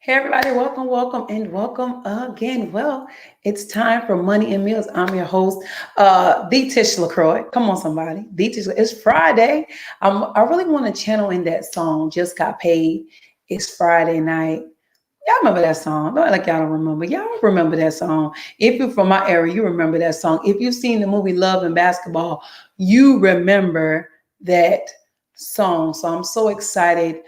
Hey everybody, welcome again. Well, it's time for Money and Meals. I'm your host, the Tish LaCroix. Come on, somebody. The Tish. It's Friday. I really want to channel in that song. Just got paid. It's Friday night. Y'all remember that song? Don't act like y'all don't remember. Y'all remember that song. If you're from my area, you remember that song. If you've seen the movie Love and Basketball, you remember that song. So I'm so excited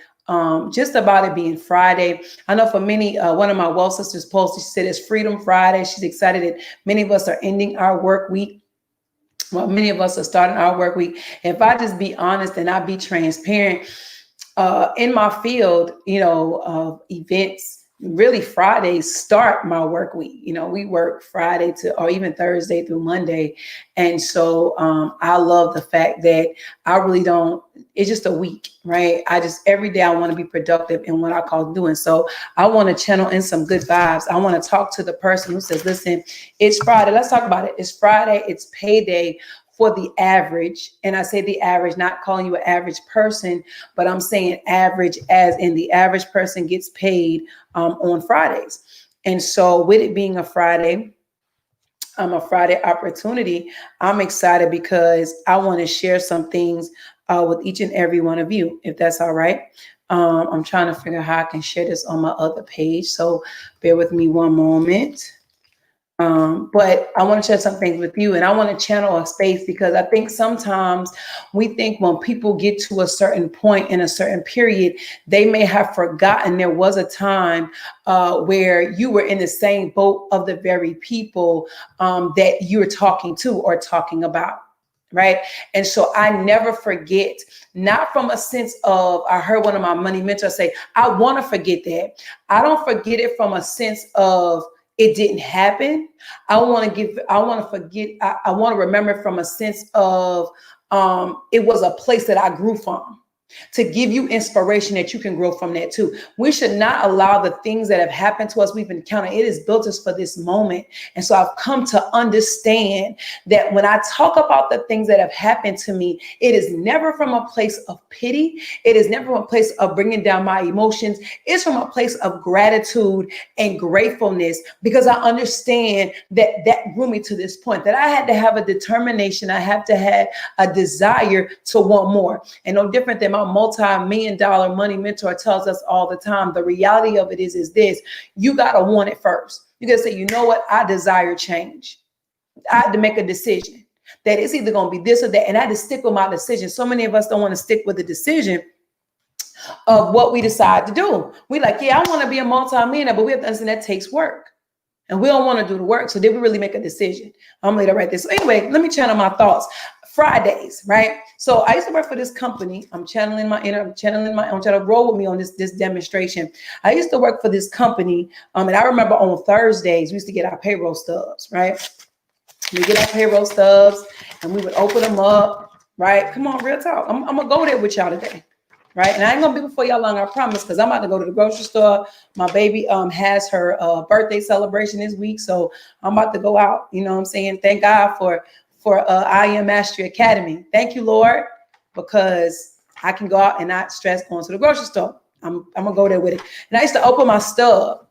just about it being Friday. I know for many, one of my well sisters posted, she said it's Freedom Friday. She's excited that many of us are ending our work week. Well, many of us are starting our work week. If I just be honest and I be transparent, in my field, of events, really Fridays start my work week. We work Friday to, or even Thursday through Monday. And so I love the fact that I really don't, it's just a week, right? Every day I want to be productive in what I call doing. So I want to channel in some good vibes. I want to talk to the person who says, listen, it's Friday. Let's talk about it. It's Friday. It's payday for the average. And I say the average, not calling you an average person, but I'm saying average as in the average person gets paid on Fridays. And so with it being a Friday opportunity, I'm excited because I want to share some things with each and every one of you, if that's all right. I'm trying to figure out how I can share this on my other page. So bear with me one moment. But I want to share some things with you, and I want to channel a space because I think sometimes we think when people get to a certain point in a certain period, they may have forgotten there was a time where you were in the same boat of the very people that you're talking to or talking about. Right. And so I never forget, not from a sense of, I heard one of my money mentors say, I want to forget that. I don't forget it from a sense of, it didn't happen. I want to forget. I want to remember from a sense of it was a place that I grew from, to give you inspiration that you can grow from that too. We should not allow the things that have happened to us, we've encountered. It has built us for this moment. And so I've come to understand that when I talk about the things that have happened to me, it is never from a place of pity. It is never from a place of bringing down my emotions. It's from a place of gratitude and gratefulness, because I understand that that grew me to this point, that I had to have a determination. I have to have a desire to want more. And no different than my multi-million-dollar money mentor tells us all the time. The reality of it is this: you got to want it first. You got to say, you know what? I desire change. I had to make a decision that it's either going to be this or that. And I had to stick with my decision. So many of us don't want to stick with the decision of what we decide to do. We like, yeah, I want to be a multi-millionaire, but we have to understand that takes work. And we don't want to do the work. So did we really make a decision? I'm going to write this. So anyway, let me channel my thoughts. Fridays, right? So I used to work for this company. I'm trying to roll with me on this demonstration. I used to work for this company. And I remember on Thursdays, we used to get our payroll stubs, right? We get our payroll stubs and we would open them up, right? Come on, real talk. I'm going to go there with y'all today. Right. And I ain't gonna be before y'all long, I promise, because I'm about to go to the grocery store. My baby has her birthday celebration this week. So I'm about to go out. You know what I'm saying? Thank God for I Am Mastery Academy. Thank you, Lord, because I can go out and not stress going to the grocery store. I'm gonna go there with it. And I used to open my stub.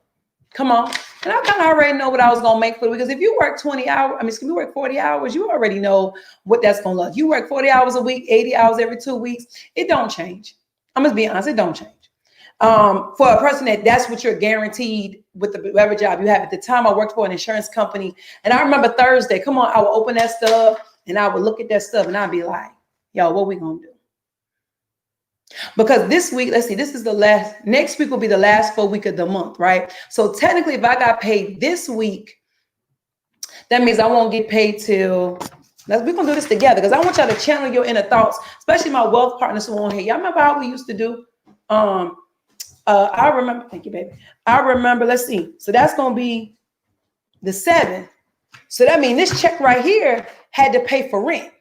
Come on. And I kind of already know what I was gonna make for it, because if you work 20 hours, if you work 40 hours, you already know what that's gonna look. You work 40 hours a week, 80 hours every 2 weeks, it don't change. I'm just being honest, it don't change. For a person that's what you're guaranteed with the whatever job you have. At the time, I worked for an insurance company, and I remember Thursday, come on, I would open that stuff and I would look at that stuff and I'd be like, yo, what we gonna do? Because this week, let's see, this is the last, next week will be the last full week of the month, right? So technically, if I got paid this week, that means I won't get paid till, we're gonna do this together, because I want y'all to channel your inner thoughts, especially my wealth partners who are on here. Y'all remember how we used to do? I remember, thank you, baby. I remember, let's see. So that's gonna be the 7th. So that means this check right here had to pay for rent,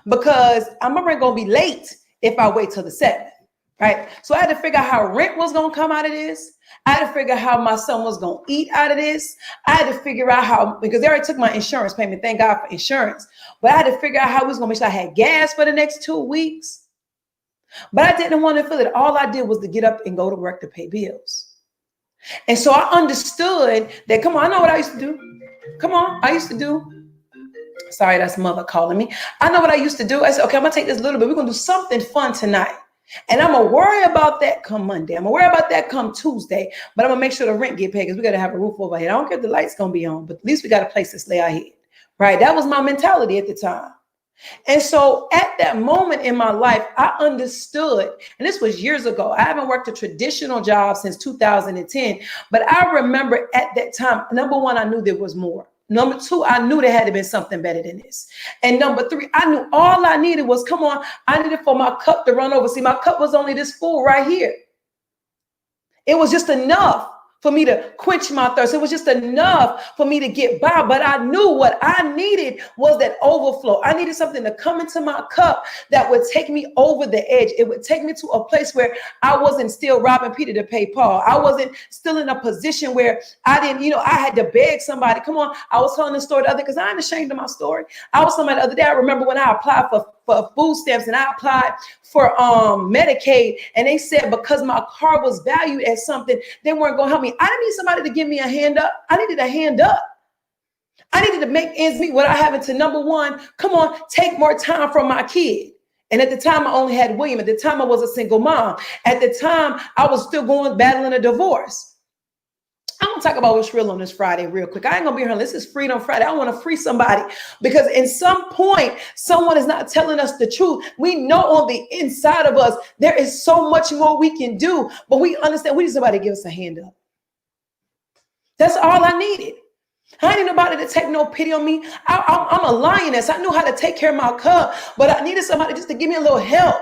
because I'm gonna be late if I wait till the 7th. Right. So I had to figure out how rent was going to come out of this. I had to figure out how my son was going to eat out of this. I had to figure out how, because they already took my insurance payment. Thank God for insurance. But I had to figure out how we was going to make sure I had gas for the next 2 weeks. But I didn't want to feel it. All I did was to get up and go to work to pay bills. And so I understood that, come on, I know what I used to do. Come on, I used to do. Sorry, that's mother calling me. I know what I used to do. I said, okay, I'm gonna take this a little bit. We're gonna do something fun tonight. And I'm gonna worry about that come Monday. I'm gonna worry about that come Tuesday. But I'm gonna make sure the rent get paid because we gotta have a roof over here. I don't care if the lights gonna be on, but at least we got a place to lay our head. Right? That was my mentality at the time. And so at that moment in my life, I understood, and this was years ago. I haven't worked a traditional job since 2010, but I remember at that time, number one, I knew there was more. Number two, I knew there had to be something better than this. And number three, I knew all I needed was, come on, I needed for my cup to run over. See, my cup was only this full right here. It was just enough for me to quench my thirst. It was just enough for me to get by. But I knew what I needed was that overflow. I needed something to come into my cup that would take me over the edge. It would take me to a place where I wasn't still robbing Peter to pay Paul. I wasn't still in a position where I didn't, I had to beg somebody. Come on. I was telling this story the other because I ain't ashamed of my story. I was somebody the other day. I remember when I applied for food stamps and I applied for Medicaid, and they said because my car was valued as something, they weren't going to help me. I didn't need somebody to give me a hand up. I needed a hand up. I needed to make ends meet without having to, number one, come on, take more time from my kid. And at the time, I only had William. At the time, I was a single mom. At the time, I was still battling a divorce. I'm going to talk about what's real on this Friday real quick. I ain't going to be here. This is Freedom Friday. I want to free somebody because in some point, someone is not telling us the truth. We know on the inside of us, there is so much more we can do, but we understand we need somebody to give us a hand up. That's all I needed. I ain't need nobody to take no pity on me. I'm a lioness. I knew how to take care of my cub, but I needed somebody just to give me a little help.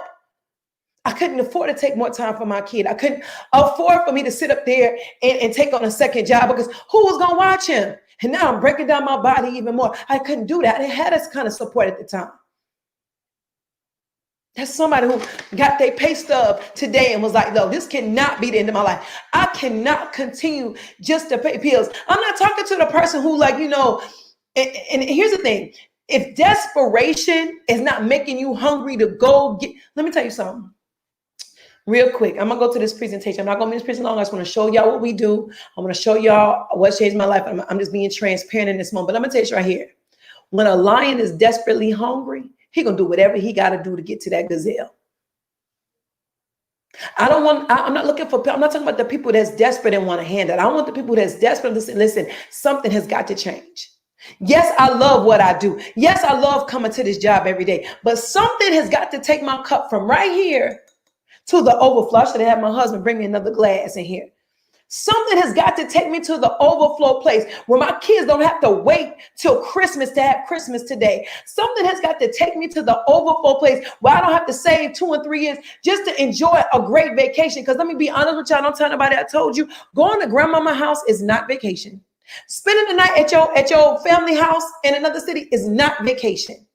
I couldn't afford to take more time for my kid. I couldn't afford for me to sit up there and take on a second job because who was going to watch him? And now I'm breaking down my body even more. I couldn't do that. I didn't have this kind of support at the time. That's somebody who got their pay stub today and was like, no, this cannot be the end of my life. I cannot continue just to pay bills. I'm not talking to the person who and here's the thing. If desperation is not making you hungry to go get, let me tell you something. Real quick, I'm going to go to this presentation. I'm not going to be in this presentation long. I just want to show y'all what we do. I want to show y'all what changed my life. I'm just being transparent in this moment. But I'm going to tell you right here. When a lion is desperately hungry, he going to do whatever he got to do to get to that gazelle. I'm not talking about the people that's desperate and want to hand it. I want the people that's desperate to listen, something has got to change. Yes, I love what I do. Yes, I love coming to this job every day. But something has got to take my cup from right here to the overflow. I should have had my husband bring me another glass in here. Something has got to take me to the overflow place where my kids don't have to wait till Christmas to have Christmas today. Something has got to take me to the overflow place where I don't have to save 2 and 3 years just to enjoy a great vacation. Because let me be honest with y'all, don't tell nobody I told you, going to grandmama's house is not vacation. Spending the night at your family house in another city is not vacation.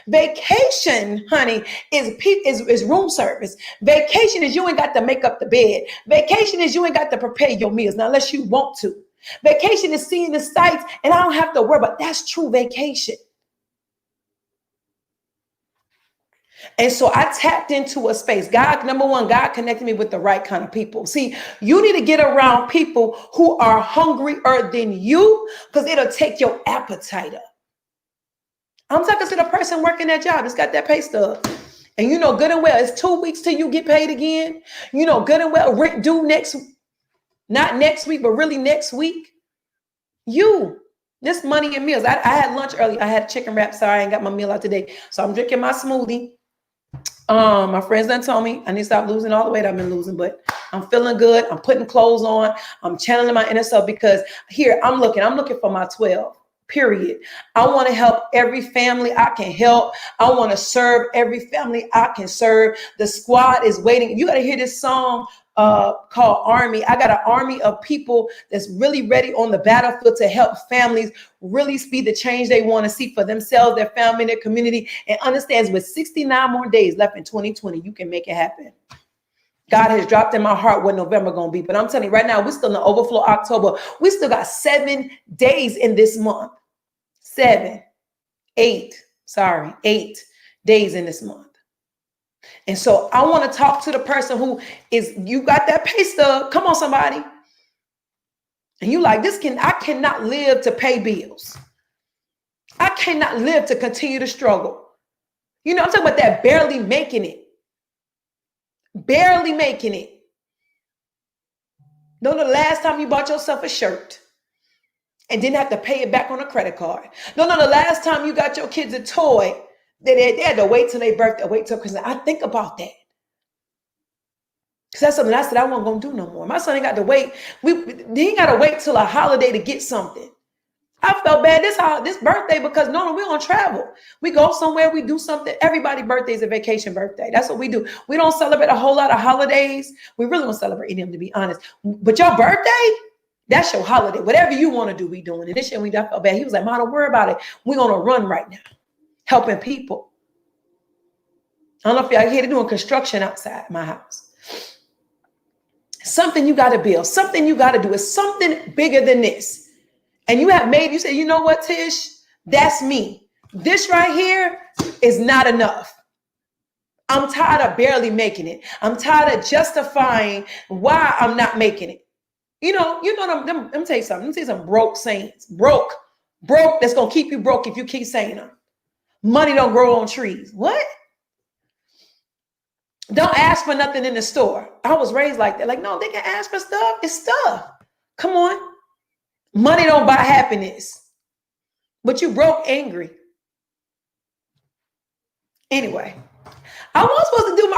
Vacation, honey, is room service. Vacation is you ain't got to make up the bed. Vacation is you ain't got to prepare your meals, now unless you want to. Vacation is seeing the sights, and I don't have to worry about. That's true vacation. And so I tapped into a space. God, number one, God connected me with the right kind of people. See, you need to get around people who are hungrier than you because it'll take your appetite up. I'm talking to the person working that job that's got that pay stub. And you know good and well, it's 2 weeks till you get paid again. You know good and well, rent due not next week, but really next week. This money and meals. I had lunch early. I had chicken wrap. Sorry, I ain't got my meal out today. So I'm drinking my smoothie. My friends done told me I need to stop losing all the weight I've been losing, but I'm feeling good. I'm putting clothes on. I'm channeling my inner self because here I'm looking for my 12. Period. I want to help every family I can help. I want to serve every family I can serve. The squad is waiting. You got to hear this song called Army. I got an army of people that's really ready on the battlefield to help families really see the change they want to see for themselves, their family, their community, and understands with 69 more days left in 2020, you can make it happen. God has dropped in my heart what November going to be. But I'm telling you right now, we're still in the overflow October. We still got 7 days in this month. 8 days in this month. And so I want to talk to the person who is, you got that pay stub. Come on, somebody. And you like, I cannot live to pay bills. I cannot live to continue to struggle. You know, I'm talking about that barely making it. Barely making it. Don't know the last time you bought yourself a shirt and didn't have to pay it back on a credit card. Don't know the last time you got your kids a toy that they had to wait till their birthday, wait till Christmas. I think about that. Because that's something I said I wasn't going to do no more. My son ain't got to wait. He ain't got to wait till a holiday to get something. I felt bad this birthday because no, we don't travel. We go somewhere, we do something. Everybody's birthday is a vacation birthday. That's what we do. We don't celebrate a whole lot of holidays. We really don't celebrate any of them, to be honest. But your birthday, that's your holiday. Whatever you want to do, we doing. And this year we felt bad. He was like, Mom, don't worry about it. We're going to run right now, helping people. I don't know if y'all here, they're doing construction outside my house. Something you got to build. Something you got to do. It's something bigger than this. And you say, you know what, Tish? That's me. This right here is not enough. I'm tired of barely making it. I'm tired of justifying why I'm not making it. You know, let me tell you something. Let me tell you some broke sayings. Broke, that's going to keep you broke if you keep saying them. Money don't grow on trees. What? Don't ask for nothing in the store. I was raised like that. Like, no, they can ask for stuff. It's stuff. Come on. Money don't buy happiness, but you broke angry. Anyway, I was supposed to do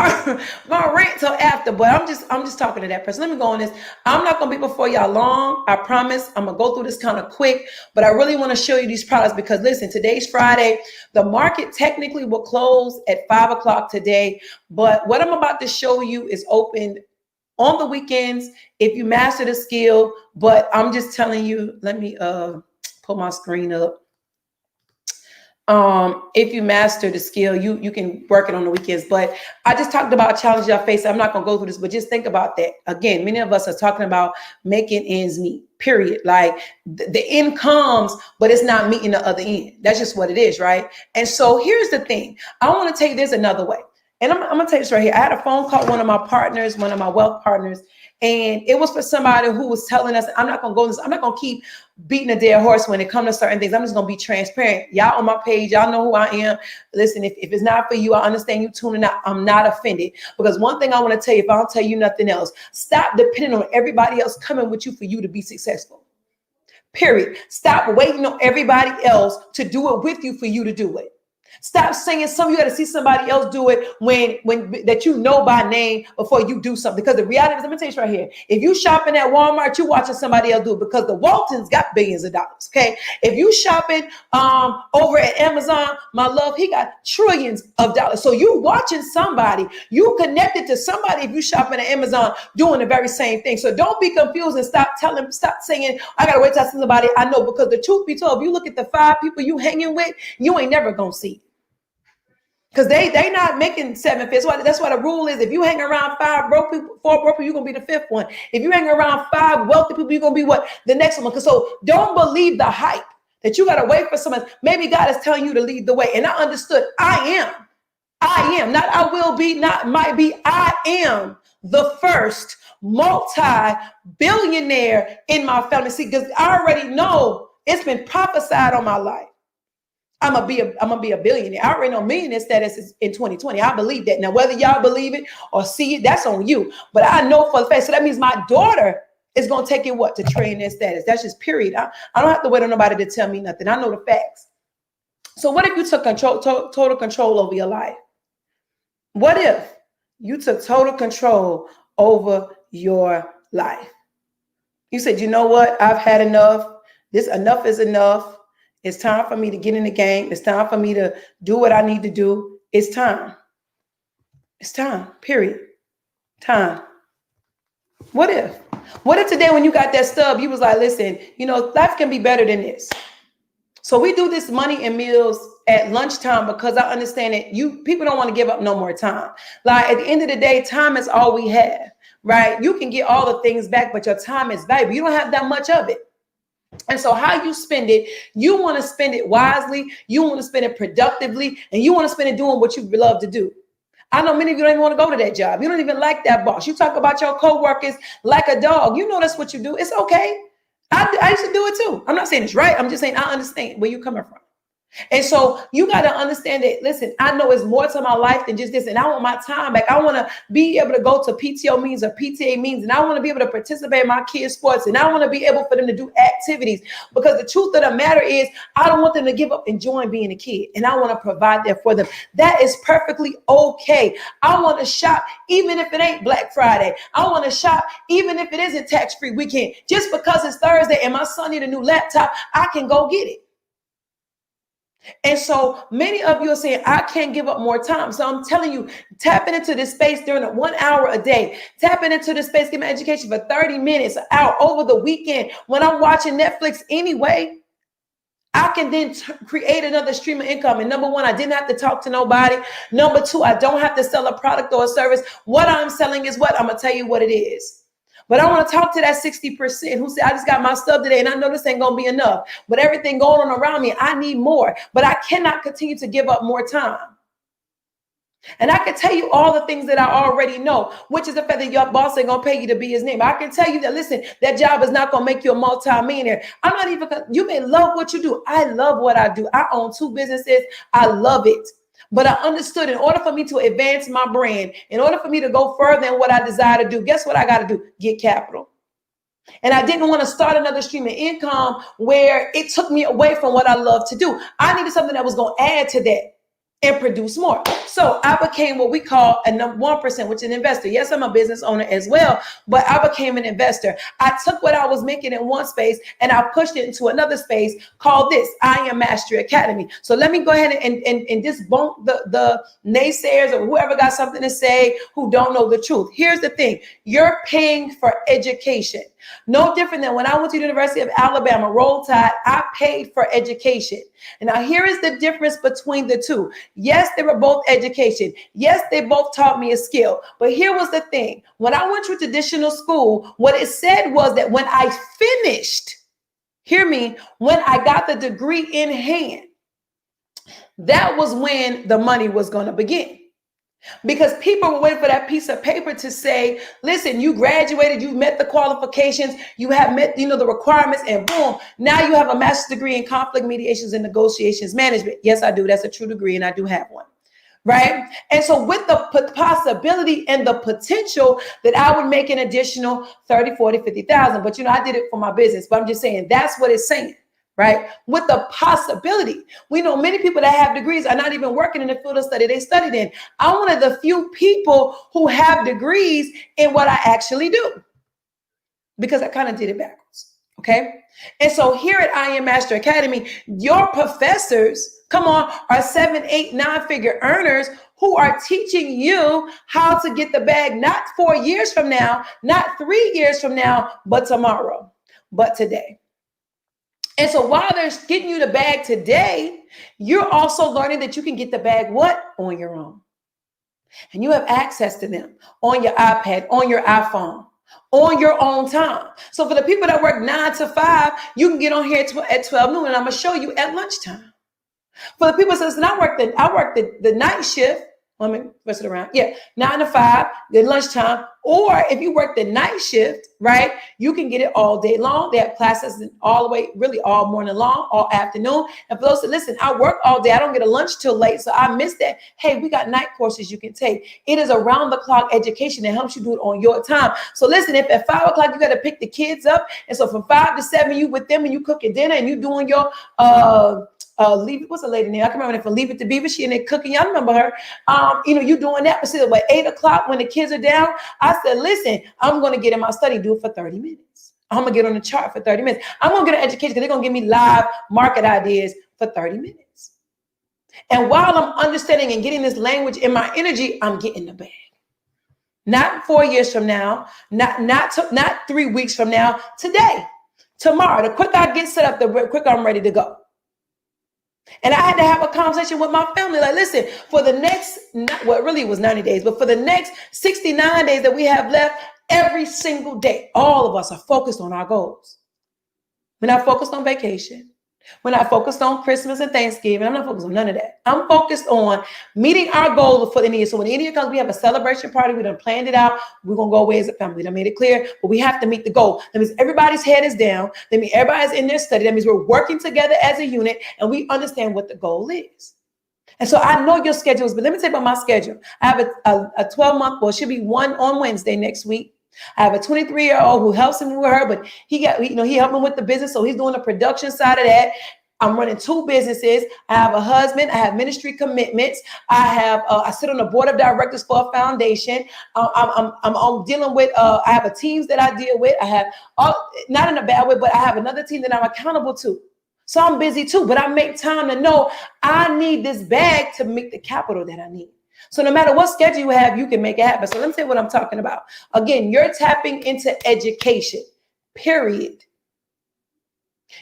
my rant till after, but I'm just talking to that person. Let me go on this. I'm not gonna be before y'all long. I promise. I'm gonna go through this kind of quick, but I really want to show you these products because listen, today's Friday. The market technically will close at 5 o'clock today, but what I'm about to show you is open on the weekends if you master the skill. But I'm just telling you, let me pull my screen up. If you master the skill, you can work it on the weekends. But I just talked about challenges y'all face. I'm not gonna go through this, but just think about that. Again, many of us are talking about making ends meet, period. Like the end comes, but it's not meeting the other end. That's just what it is, right? And so here's the thing. I want to take this another way. And I'm gonna tell you this right here. I had a phone call with one of my partners, one of my wealth partners, and it was for somebody who was telling us, I'm not gonna go this, I'm not gonna keep beating a dead horse when it comes to certain things. I'm just gonna be transparent. Y'all on my page, y'all know who I am. Listen, if it's not for you, I understand you tuning out. I'm not offended. Because one thing I want to tell you, if I don't tell you nothing else, stop depending on everybody else coming with you for you to be successful. Period. Stop waiting on everybody else to do it with you for you to do it. Stop saying you got to see somebody else do it when that you know by name before you do something. Because the reality is, let me tell you right here, if you shopping at Walmart, you watching somebody else do it because the Waltons got billions of dollars. Okay, if you shopping over at Amazon, my love, he got trillions of dollars. So you watching somebody, you connected to somebody. If you shopping at Amazon, doing the very same thing. So don't be confused and stop saying I gotta wait till I see somebody I know. Because the truth be told, if you look at the 5 people you hanging with, you ain't never gonna see. Because they not making 7 fifths. That's why the rule is if you hang around 4 broke people, you're going to be the 5th one. If you hang around 5 wealthy people, you're going to be what? The next one. So don't believe the hype that you got to wait for someone. Maybe God is telling you to lead the way. And I understood. I am. Not I will be, not might be. I am the first multi-billionaire in my family. See, because I already know it's been prophesied on my life. I'm gonna be a billionaire. I already know millionaire status is in 2020. I believe that. Now, whether y'all believe it or see it, that's on you. But I know for the fact. So that means my daughter is gonna take it to trillionaire status. That's just period. I don't have to wait on nobody to tell me nothing. I know the facts. So what if you took total control over your life? What if you took total control over your life? You said, you know what? I've had enough. Enough is enough. It's time for me to get in the game. It's time for me to do what I need to do. It's time. It's time, period. Time. What if? What if today when you got that stub, you was like, listen, life can be better than this. So we do this money and meals at lunchtime because I understand that people don't want to give up no more time. Like at the end of the day, time is all we have, right? You can get all the things back, but your time is valuable. You don't have that much of it. And so how you spend it, you want to spend it wisely, you want to spend it productively, and you want to spend it doing what you love to do. I know many of you don't even want to go to that job. You don't even like that boss. You talk about your coworkers like a dog. You know that's what you do. It's okay. I used to do it too. I'm not saying it's right. I'm just saying I understand where you're coming from. And so you got to understand that, listen, I know it's more to my life than just this. And I want my time back. I want to be able to go to PTO meetings or PTA meetings. And I want to be able to participate in my kids' sports. And I want to be able for them to do activities. Because the truth of the matter is, I don't want them to give up enjoying being a kid. And I want to provide that for them. That is perfectly okay. I want to shop even if it ain't Black Friday. I want to shop even if it isn't tax-free weekend. Just because it's Thursday and my son need a new laptop, I can go get it. And so many of you are saying, I can't give up more time. So I'm telling you, tapping into this space during 1 hour a day, tapping into this space, giving education for 30 minutes, an hour over the weekend. When I'm watching Netflix anyway, I can then create another stream of income. And number one, I didn't have to talk to nobody. Number two, I don't have to sell a product or a service. What I'm selling is what? I'm going to tell you what it is. But I want to talk to that 60% who said, I just got my stuff today and I know this ain't going to be enough. But everything going on around me, I need more. But I cannot continue to give up more time. And I can tell you all the things that I already know, which is the fact that your boss ain't going to pay you to be his name. I can tell you that, listen, that job is not going to make you a multi-millionaire. I'm not even, you may love what you do. I love what I do. I own 2 businesses. I love it. But I understood in order for me to advance my brand, in order for me to go further in what I desire to do, guess what I got to do? Get capital. And I didn't want to start another stream of income where it took me away from what I love to do. I needed something that was going to add to that and produce more. So I became what we call a 1%, which is an investor. Yes, I'm a business owner as well, but I became an investor. I took what I was making in one space and I pushed it into another space called this I Am Mastery Academy. So let me go ahead and debunk the naysayers or whoever got something to say who don't know the truth. Here's the thing. You're paying for education. No different than when I went to the University of Alabama, Roll Tide, I paid for education. And now here is the difference between the two. Yes, they were both education. Yes, they both taught me a skill. But here was the thing. When I went to traditional school, what it said was that when I finished, hear me, when I got the degree in hand, that was when the money was going to begin. Because people were waiting for that piece of paper to say, listen, you graduated, you met the qualifications, you have met, the requirements, and boom, now you have a master's degree in conflict mediations and negotiations management. Yes, I do. That's a true degree, and I do have one. Right. And so with the possibility and the potential that I would make an additional 30, 40, 50,000. But, I did it for my business. But I'm just saying that's what it's saying. Right. With the possibility, we know many people that have degrees are not even working in the field of study they studied in. I'm one of the few people who have degrees in what I actually do because I kind of did it backwards. OK. And so here at I Am Master Academy, your professors, come on, are 7, 8, 9-figure earners who are teaching you how to get the bag, not 4 years from now, not 3 years from now, but tomorrow, but today. And so while they're getting you the bag today, you're also learning that you can get the bag what? On your own. And you have access to them on your iPad, on your iPhone, on your own time. So for the people that work 9 to 5, you can get on here at 12 noon and I'm going to show you at lunchtime. For the people that says, I work the night shift. Let me press it around. Yeah, 9 to 5, then lunchtime. Or if you work the night shift, right, you can get it all day long. They have classes all the way, really all morning long, all afternoon. And for those that listen, I work all day. I don't get a lunch till late, so I miss that. Hey, we got night courses you can take. It is around the clock education that helps you do it on your time. So listen, if at 5 o'clock you got to pick the kids up, and so from 5 to 7 you with them and you cooking dinner and you doing your what's the lady name? I can remember it from Leave It to Beaver. She in there cooking. Y'all remember her? You doing that. But see, at 8 o'clock when the kids are down, I said, listen, I'm going to get in my study, do it for 30 minutes. I'm going to get on the chart for 30 minutes. I'm going to get an education because they're going to give me live market ideas for 30 minutes. And while I'm understanding and getting this language in my energy, I'm getting the bag. Not 4 years from now, not 3 weeks from now, today, tomorrow. The quicker I get set up, the quicker I'm ready to go. And I had to have a conversation with my family. Like, listen, for the next, really it was 90 days, but for the next 69 days that we have left, every single day, all of us are focused on our goals. We're not focused on vacation. We're not focused on Christmas and Thanksgiving. I'm not focused on none of that. I'm focused on meeting our goal for the new year. So when the new year comes, we have a celebration party. We done planned it out. We're going to go away as a family. We done made it clear, but we have to meet the goal. That means everybody's head is down. That means everybody's in their study. That means we're working together as a unit and we understand what the goal is. And so I know your schedules, but let me tell you about my schedule. I have a 12-month, well, it should be one on Wednesday next week. I have a 23-year-old who helps me with her, but he helped me with the business. So he's doing the production side of that. I'm running 2 businesses. I have a husband. I have ministry commitments. I sit on the board of directors for a foundation. I'm dealing with, I have a teams that I deal with. I have, not in a bad way, but I have another team that I'm accountable to. So I'm busy too, but I make time to know I need this bag to make the capital that I need. So no matter what schedule you have, you can make it happen. So let me tell you what I'm talking about. Again, you're tapping into education, period.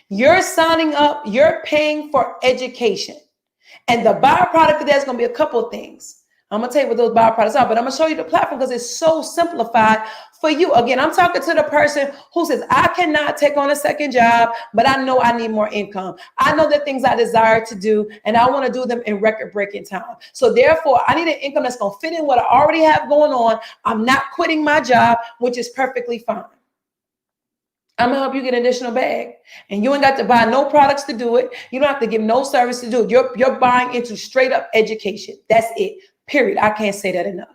You're signing up, you're paying for education. And the byproduct of that is going to be a couple of things. I'm going to tell you what those byproducts are, but I'm going to show you the platform because it's so simplified for you. Again, I'm talking to the person who says, I cannot take on a second job, but I know I need more income. I know the things I desire to do, and I want to do them in record-breaking time. So therefore, I need an income that's going to fit in what I already have going on. I'm not quitting my job, which is perfectly fine. I'm gonna help you get an additional bag, and you ain't got to buy no products to do it. You don't have to give no service to do it. You're buying into straight up education. That's it. Period. I can't say that enough.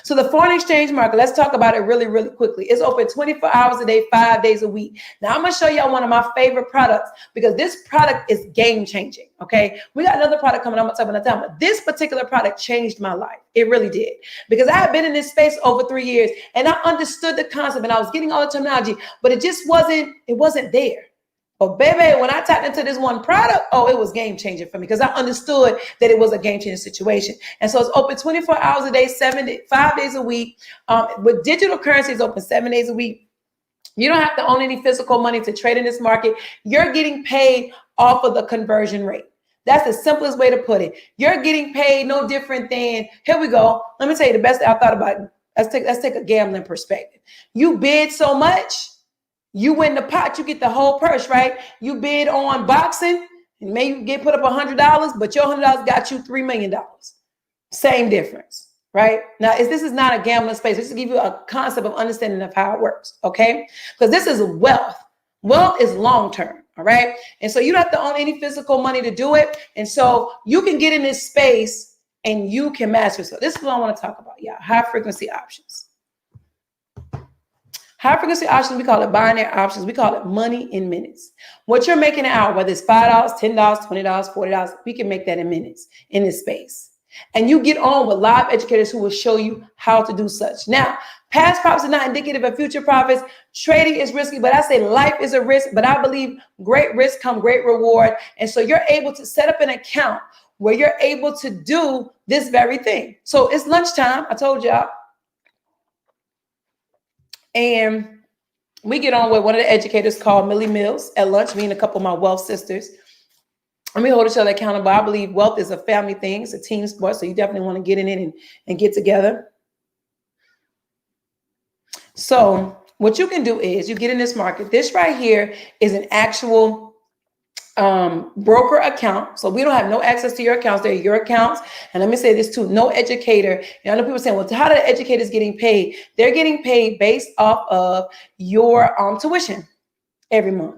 So the foreign exchange market, let's talk about it really, really quickly. It's open 24 hours a day, 5 days a week. Now I'm going to show y'all one of my favorite products because this product is game changing. Okay. We got another product coming. I'm going to talk about that time, but this particular product changed my life. It really did, because I had been in this space over 3 years and I understood the concept and I was getting all the terminology, but it just wasn't there. But baby, when I tapped into this one product, it was game changing for me because I understood that it was a game changing situation. And so it's open 24 hours a day, 5 days a week. With digital currency, it's open 7 days a week. You don't have to own any physical money to trade in this market. You're getting paid off of the conversion rate. That's the simplest way to put it. You're getting paid no different than, here we go. Let me tell you the best thing I thought about it. Let's take a gambling perspective. You bid so much, you win the pot, you get the whole purse, right? You bid on boxing, and maybe you get put up $100, but your $100 got you $3 million. Same difference, right? Now, this is not a gambling space. This is to give you a concept of understanding of how it works, okay? Because this is wealth. Wealth is long-term, all right? And so you don't have to own any physical money to do it. And so you can get in this space and you can master. So this is what I want to talk about, yeah, high-frequency options. High frequency options, we call it binary options. We call it money in minutes. What you're making an hour, whether it's $5, $10, $20, $40, we can make that in minutes in this space. And you get on with live educators who will show you how to do such. Now, past profits are not indicative of future profits. Trading is risky, but I say life is a risk, but I believe great risk come great reward. And so you're able to set up an account where you're able to do this very thing. So it's lunchtime, I told y'all. And we get on with one of the educators called Millie Mills at lunch, me and a couple of my wealth sisters. And we hold each other accountable. I believe wealth is a family thing. It's a team sport. So you definitely want to get in it and get together. So what you can do is you get in this market. This right here is an actual broker account. So we don't have no access to your accounts. They're your accounts. And let me say this too, no educator. I know people saying, well, how do the educators getting paid? They're getting paid based off of your tuition every month.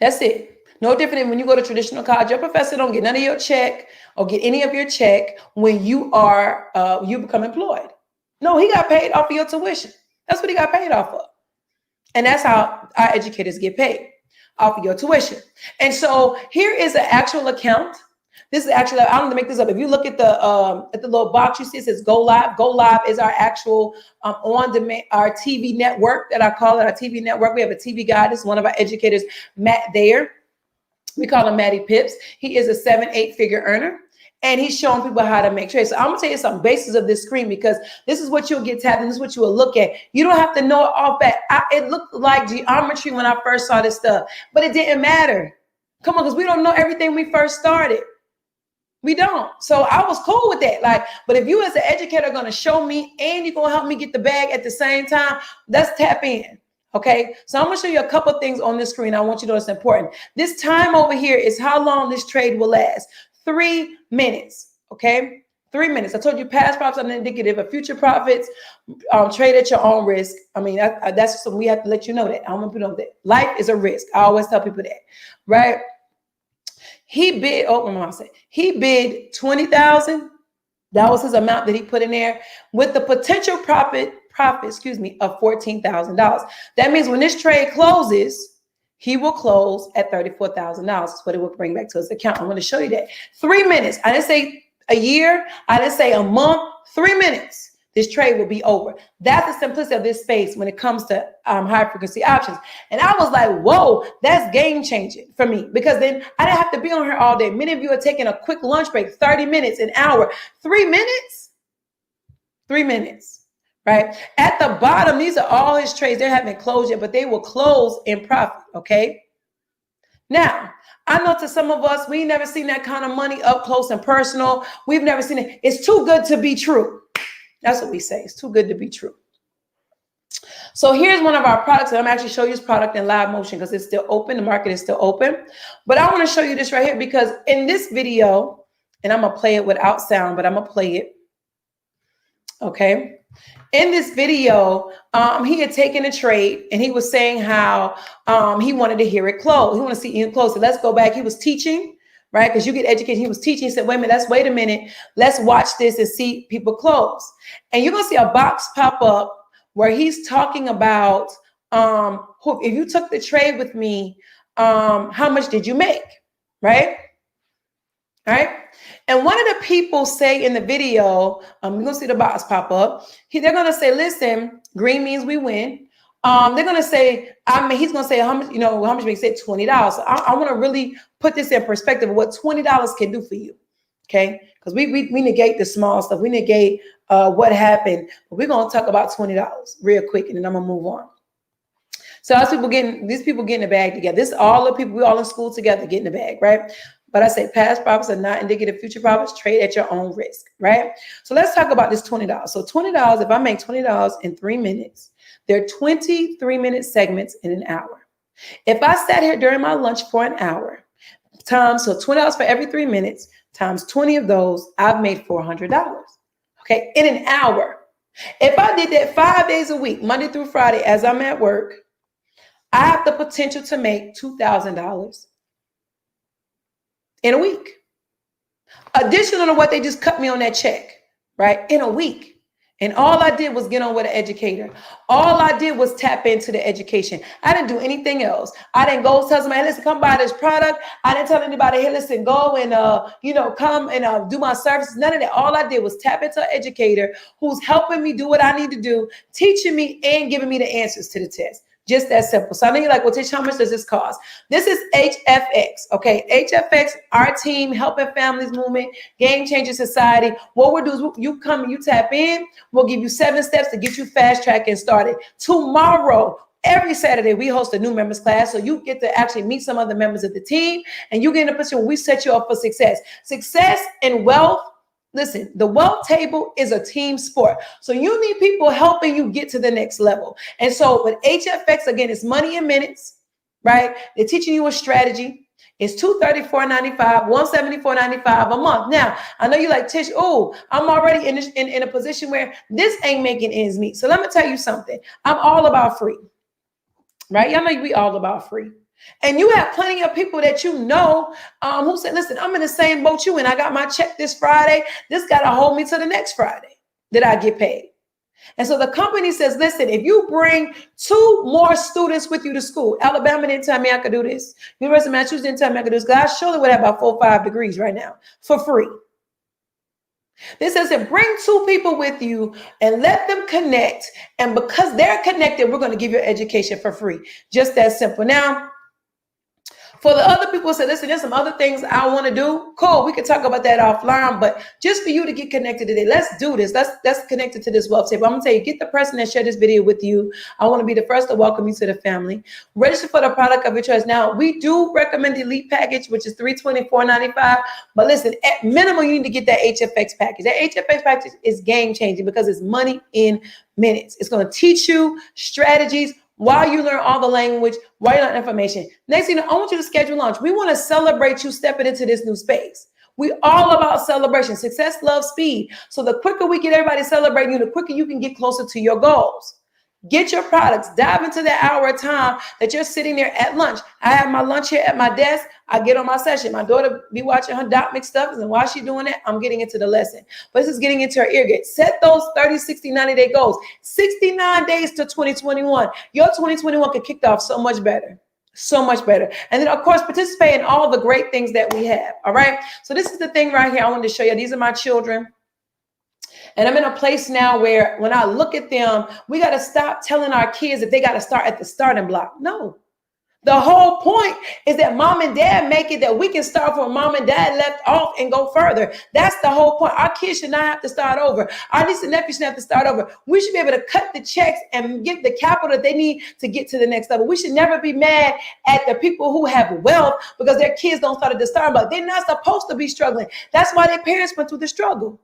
That's it. No different than when you go to traditional college. Your professor don't get none of your check or get any of your check when you become employed. No, he got paid off of your tuition. That's what he got paid off of. And that's how our educators get paid, off of your tuition. And so here is an actual account. This is actually, I don't have to make this up. If you look at the little box, you see it says Go Live. Go Live is our actual on-demand, our TV network that I call it, our TV network. We have a TV guy. This is one of our educators, Matt Thayer. We call him Matty Pips. He is a 7-8 figure earner. And he's showing people how to make trades. So I'm going to tell you some basis of this screen because this is what you'll get tapped and this is what you will look at. You don't have to know it off bat. It looked like geometry when I first saw this stuff, but it didn't matter. Come on, because we don't know everything when we first started. We don't. So I was cool with that. But if you as an educator are going to show me and you're going to help me get the bag at the same time, let's tap in. Okay, so I'm gonna show you a couple things on this screen. I want you to know it's important. This time over here is how long this trade will last. 3 minutes. Okay, 3 minutes. I told you past profits are indicative of future profits. Trade at your own risk. I mean, that's something we have to let you know that. I want you to know that life is a risk. I always tell people that, right? He bid. Oh, my mom said he bid 20,000. That was his amount that he put in there with the potential profit, of $14,000. That means when this trade closes, he will close at $34,000. That's what it will bring back to his account. I'm going to show you that. 3 minutes. I didn't say a year. I didn't say a month. 3 minutes. This trade will be over. That's the simplicity of this space when it comes to high frequency options. And I was like, whoa, that's game changing for me, because then I didn't have to be on here all day. Many of you are taking a quick lunch break, 30 minutes, an hour, 3 minutes, 3 minutes, right? At the bottom, these are all his trades. They haven't closed yet, but they will close in profit, okay? Now, I know to some of us, we never seen that kind of money up close and personal. We've never seen it. It's too good to be true. That's what we say. It's too good to be true. So here's one of our products, and I'm actually showing you this product in live motion because it's still open. The market is still open. But I want to show you this right here because in this video, and I'm going to play it without sound, but I'm going to play it. Okay. In this video, he had taken a trade and he was saying how he wanted to hear it close. He wanted to see it close. So let's go back. He was teaching, right? Because you get educated. He was teaching. He said, wait a minute. Let's watch this and see people close. And you're going to see a box pop up where he's talking about if you took the trade with me, how much did you make? Right? All right. And one of the people say in the video, you're going to see the box pop up. They're going to say, listen, green means we win. They're going to say, he's going to say, how much make it? $20. So I want to really put this in perspective of what $20 can do for you. Okay. Because we negate the small stuff. We negate what happened. But we're going to talk about $20 real quick. And then I'm going to move on. So as these people getting the bag together. This is all the people, we all in school together getting the bag, right? But I say past profits are not indicative of future profits. Trade at your own risk, right? So let's talk about this $20. So $20, if I make $20 in 3 minutes, there are 23-minute segments in an hour. If I sat here during my lunch for an hour, so $20 for every 3 minutes, times 20 of those, I've made $400, okay, in an hour. If I did that 5 days a week, Monday through Friday, as I'm at work, I have the potential to make $2,000 in a week. Additional to what they just cut me on that check, right? In a week. And all I did was get on with an educator. All I did was tap into the education. I didn't do anything else. I didn't go tell somebody, hey, listen, come buy this product. I didn't tell anybody, hey, listen, go and, come and do my services. None of that. All I did was tap into an educator who's helping me do what I need to do, teaching me and giving me the answers to the test. Just that simple. So I know you're like, well, Tish, how much does this cost? This is HFX, okay? HFX, our team, Helping Families Movement, Game Changer Society. What we'll do is you come and you tap in. We'll give you 7 steps to get you fast track and started. Tomorrow, every Saturday, we host a new members class. So you get to actually meet some other members of the team and you get in a position where we set you up for success. Success and wealth. Listen, the wealth table is a team sport. So you need people helping you get to the next level. And so with HFX, again, it's money in minutes, right? They're teaching you a strategy. It's $234.95, $174.95 a month. Now, I know you're like, Tish, I'm already in a position where this ain't making ends meet. So let me tell you something. I'm all about free, right? Y'all know we all about free. And you have plenty of people that you know who said, listen, I'm in the same boat you in. I got my check this Friday. This got to hold me to the next Friday that I get paid. And so the company says, listen, if you bring 2 more students with you to school, Alabama didn't tell me I could do this. University of Massachusetts didn't tell me I could do this. Because I surely would have about 4 or 5 degrees right now for free. This says, bring 2 people with you and let them connect. And because they're connected, we're going to give you education for free. Just that simple. Now, for the other people who say, listen, there's some other things I want to do. Cool. We can talk about that offline. But just for you to get connected today, let's do this. Let's connect it to this wealth table. I'm going to tell you, get the person that shared this video with you. I want to be the first to welcome you to the family. Register for the product of your choice. Now, we do recommend the Elite package, which is $324.95. But listen, at minimum, you need to get that HFX package. That HFX package is game changing because it's money in minutes. It's going to teach you strategies, while you learn all the language, while you learn information. Next thing you know, I want you to schedule lunch. We want to celebrate you stepping into this new space. We all about celebration. Success loves speed. So the quicker we get everybody celebrating you, the quicker you can get closer to your goals. Get your products. Dive into that hour of time that you're sitting there at lunch. I have my lunch here at my desk. I get on my session. My daughter be watching her dot mix stuff, and while she's doing that, I'm getting into the lesson. But this is getting into her ear gate. Set those 30, 60, 90-day goals. 69 days to 2021. Your 2021 can kick off so much better. So much better. And then, of course, participate in all the great things that we have. All right. So this is the thing right here I wanted to show you. These are my children. And I'm in a place now where when I look at them, we got to stop telling our kids that they got to start at the starting block. No. The whole point is that mom and dad make it that we can start where mom and dad left off and go further. That's the whole point. Our kids should not have to start over. Our nieces and nephews shouldn't have to start over. We should be able to cut the checks and get the capital that they need to get to the next level. We should never be mad at the people who have wealth because their kids don't start at the starting block. They're not supposed to be struggling. That's why their parents went through the struggle.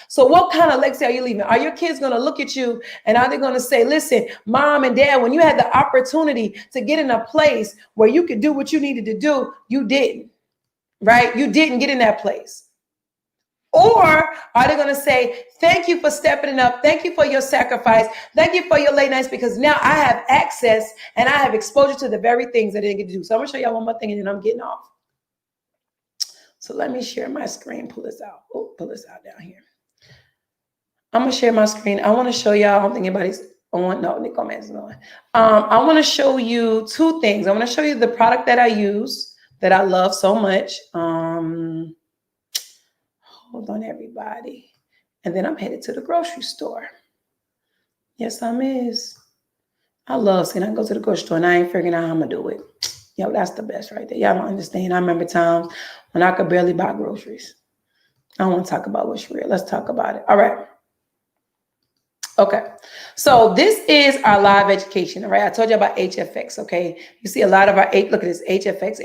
So what kind of legacy are you leaving? Are your kids going to look at you and are they going to say, listen, mom and dad, when you had the opportunity to get in a place where you could do what you needed to do, you didn't, right? You didn't get in that place. Or are they going to say, thank you for stepping up. Thank you for your sacrifice. Thank you for your late nights because now I have access and I have exposure to the very things that I didn't get to do. So I'm going to show y'all one more thing and then I'm getting off. So let me share my screen, pull this out. Oh, pull this out down here. I'm going to share my screen. I want to show y'all. I don't think anybody's on. No, Nico Man's on. I want to show you two things. I want to show you the product that I use that I love so much. Hold on, everybody. And then I'm headed to the grocery store. Yes, I is. I love seeing I go to the grocery store and I ain't figuring out how I'm going to do it. Yo, that's the best right there. Y'all don't understand. I remember times when I could barely buy groceries. I don't want to talk about what's real. Let's talk about it. All right. Okay, so this is our live education, all right? I told you about HFX, okay? You see a lot of our, look at this, HFX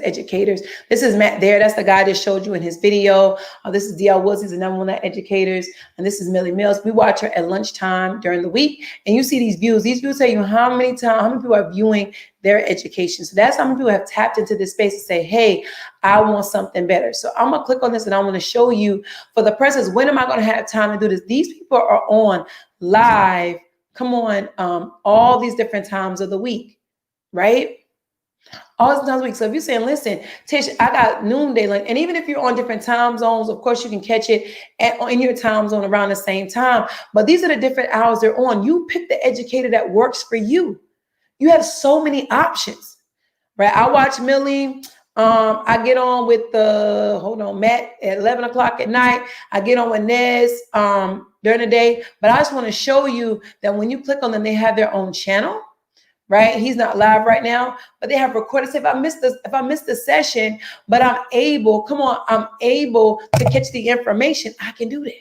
educators. This is Matt there. That's the guy that showed you in his video. This is D.L. Woods. He's the #1 educators. And this is Millie Mills. We watch her at lunchtime during the week. And you see these views. These views tell you how many people are viewing their education. So that's how many people have tapped into this space and say, hey, I want something better. So I'm going to click on this and I want to show you for the presence, when am I going to have time to do this? These people are on live, come on, all these different times of the week, right? All these times of the week. So if you're saying, listen, Tish, I got noonday lunch, and even if you're on different time zones, of course you can catch it in your time zone around the same time. But these are the different hours they're on. You pick the educator that works for you. You have so many options, right? I watch Millie. I get on with Matt at 11 o'clock at night. I get on with Nez during the day. But I just want to show you that when you click on them, they have their own channel, right? He's not live right now, but they have recorded. Say if I missed the session, but I'm able to catch the information, I can do that.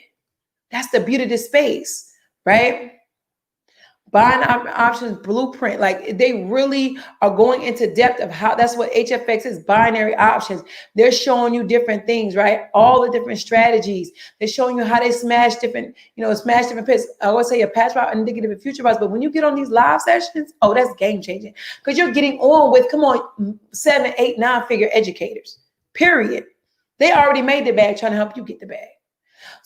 That's the beauty of this space, right? Buying options blueprint, like they really are going into depth of how. That's what HFX is, binary options. They're showing you different things, right? All the different strategies. They're showing you how they smash different pits. I always say a past route, indicative, and future routes. But when you get on these live sessions, oh, that's game changing because you're getting on with 7, 8, 9-figure educators. Period. They already made the bag, trying to help you get the bag.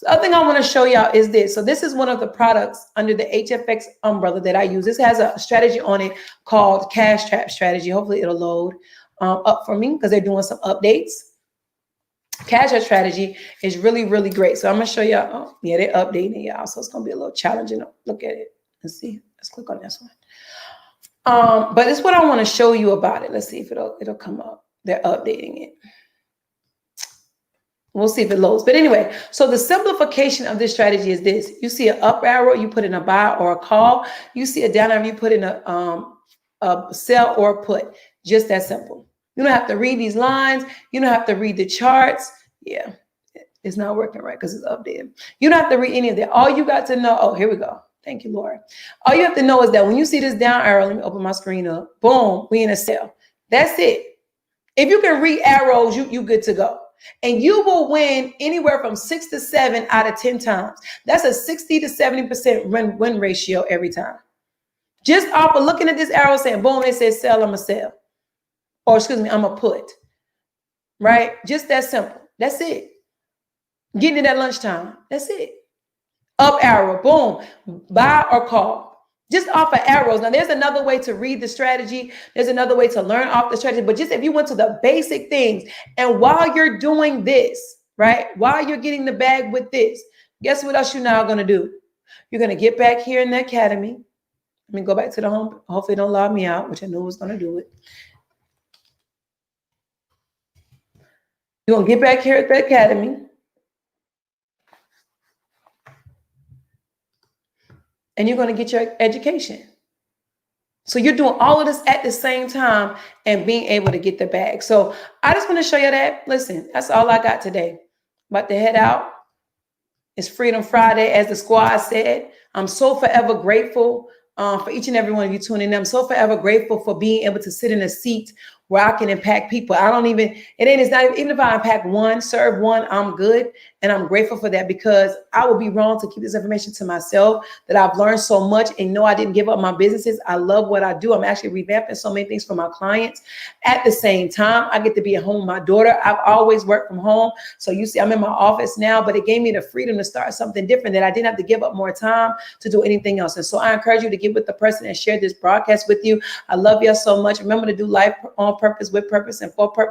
The other thing I want to show y'all is this. So this is one of the products under the HFX umbrella that I use. This has a strategy on it called Cash Trap Strategy. Hopefully it'll load up for me because they're doing some updates. Cash Trap Strategy is really, really great. So I'm going to show y'all. Oh, yeah, they're updating it, y'all. So it's going to be a little challenging. Look at it. Let's see. Let's click on this one. But it's what I want to show you about it. Let's see if it'll come up. They're updating it. We'll see if it loads. But anyway, so the simplification of this strategy is this. You see an up arrow, you put in a buy or a call. You see a down arrow, you put in a sell or a put. Just that simple. You don't have to read these lines. You don't have to read the charts. Yeah, it's not working right because it's updated. You don't have to read any of that. All you got to know, oh, here we go. Thank you, Lord. All you have to know is that when you see this down arrow, let me open my screen up. Boom, we in a sell. That's it. If you can read arrows, you good to go. And you will win anywhere from 6 to 7 out of 10 times. That's a 60 to 70% win ratio every time. Just off of looking at this arrow saying, boom, it says sell, I'm a sell. Or excuse me, I'm a put. Right? Just that simple. That's it. Getting it at lunchtime. That's it. Up arrow, boom, buy or call. Just off of arrows. Now, there's another way to read the strategy. There's another way to learn off the strategy. But just if you went to the basic things, and while you're doing this, right, while you're getting the bag with this, guess what else you're now going to do? You're going to get back here in the academy. Let me go back to the home. Hopefully, don't log me out, which I knew was going to do it. You're going to get back here at the academy. And you're going to get your education. So you're doing all of this at the same time and being able to get the bag. So I just want to show you that. Listen, that's all I got today. About to head out. It's Freedom Friday, as the squad said. I'm so forever grateful for each and every one of you tuning in. I'm so forever grateful for being able to sit in a seat where I can impact people. It's not even if I impact one, serve one, I'm good. And I'm grateful for that, because I would be wrong to keep this information to myself, that I've learned so much and know I didn't give up my businesses. I love what I do. I'm actually revamping so many things for my clients. At the same time, I get to be at home with my daughter. I've always worked from home. So you see, I'm in my office now, but it gave me the freedom to start something different, that I didn't have to give up more time to do anything else. And so I encourage you to get with the person and share this broadcast with you. I love you so much. Remember to do life on purpose, with purpose, and for purpose.